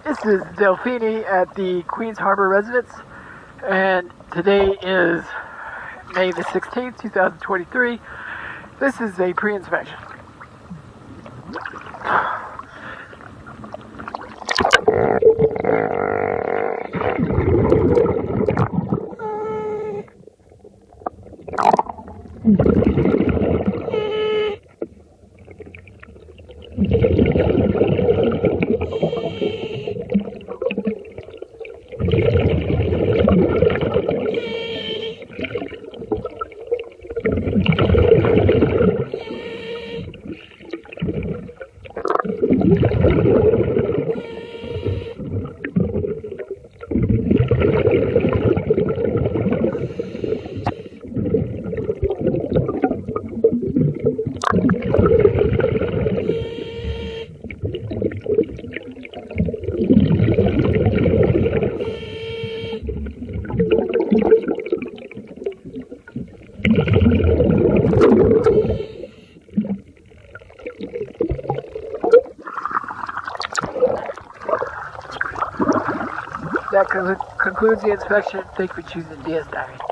This is Delfini at the Queens Harbor residence, and today is May the 16th, 2023. This is a pre-inspection. That concludes the inspection. Thank you for choosing DS Diving.